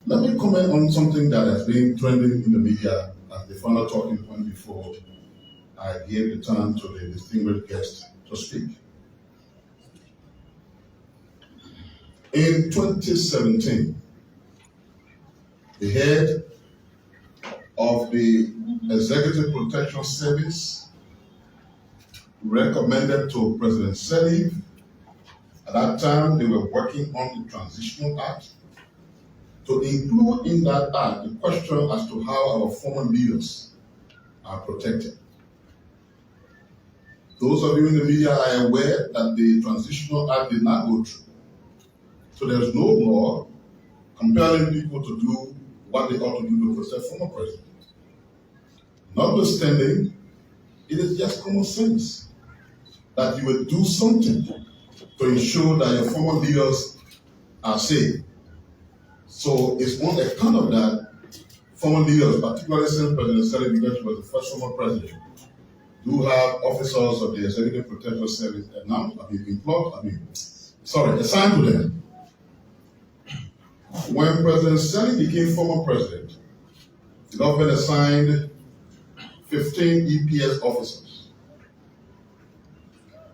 Let me comment on something that has been trending in the media as the final talking point before I gave the turn to the distinguished guest to speak. In 2017, the head of the Executive Protection Service recommended to President Sirleaf, at that time they were working on the Transitional Act, to include in that act the question as to how our former leaders are protected. Those of you in the media are aware that the Transitional Act did not go through. So there's no law compelling people to do what they ought to do to protect former president. Notwithstanding, it is just common sense that you will do something to ensure that your former leaders are safe. So it's on account of that, former leaders, particularly since President Sirleaf, because she was the first former president, do have officers of the Executive Protection Service assigned to them. When President Sirleaf became former president, the government assigned 15 EPS officers.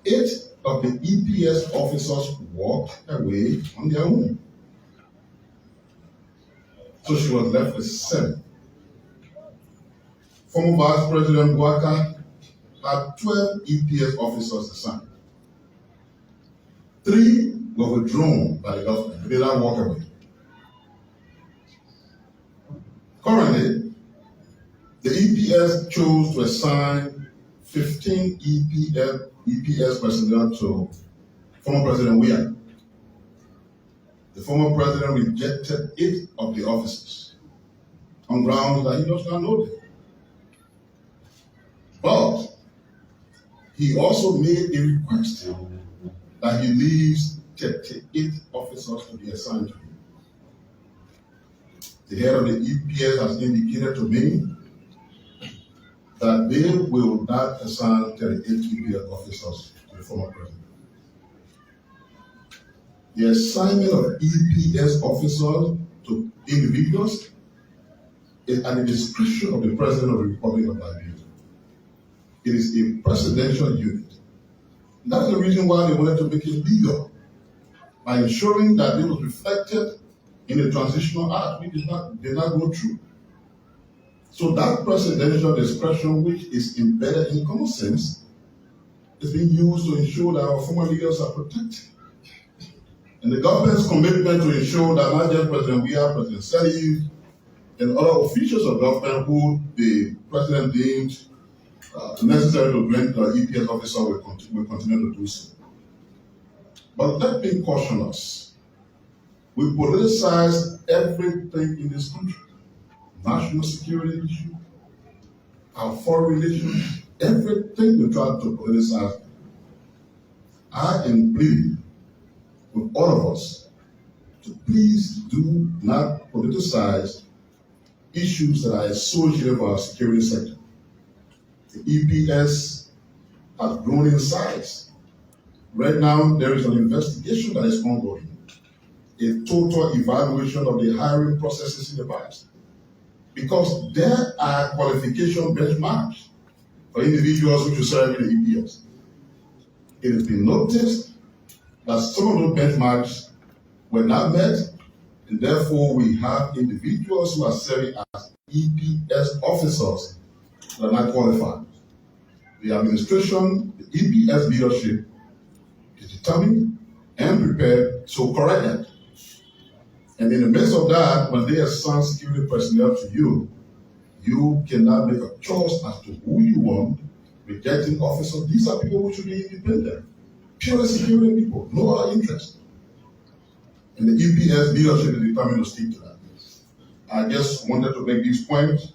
8 of the EPS officers walked away on their own. So she was left with 7. Former Vice President Weah had 12 EPS officers assigned. 3 were withdrawn by the government. They did not walk away. Currently, the EPS chose to assign 15 EPS personnel to former President Weah. The former president rejected 8 of the officers on grounds that he does not know them. But he also made a request that he leaves 38 officers to be assigned to him. The head of the EPS has indicated to me that they will not assign 38 EPS officers to the former president. The assignment of EPS officers to individuals is at the discretion of the President of the Republic of Liberia. It is a presidential unit. That's the reason why they wanted to make it legal, by ensuring that it was reflected in the Transitional Act, which did not go through. So that presidential discretion, which is embedded in common sense, is being used to ensure that our former leaders are protected. And the government's commitment to ensure that not just President Weah, President Sirleaf, and other officials of government who the president deemed necessary to grant the EPS officer will continue to do so. But let me caution us. We politicize everything in this country. National security issue, our foreign relations, everything we try to politicize. I am pleading with all of us to please do not politicize issues that are associated with our security sector. The EPS has grown in size. Right now, there is an investigation that is ongoing, a total evaluation of the hiring processes in the past, because there are qualification benchmarks for individuals who should serve in the EPS. It has been noticed that some of those benchmarks were not met, and therefore we have individuals who are serving as EPS officers that are not qualified. The administration, the EPS leadership is determined and prepared to correct that. And in the midst of that, when they assign security personnel to you, you cannot make a choice as to who you want, rejecting officers. These are people who should be independent, purely security people, no other interest. And the EPS leadership is determined to stick to that. I just wanted to make these points.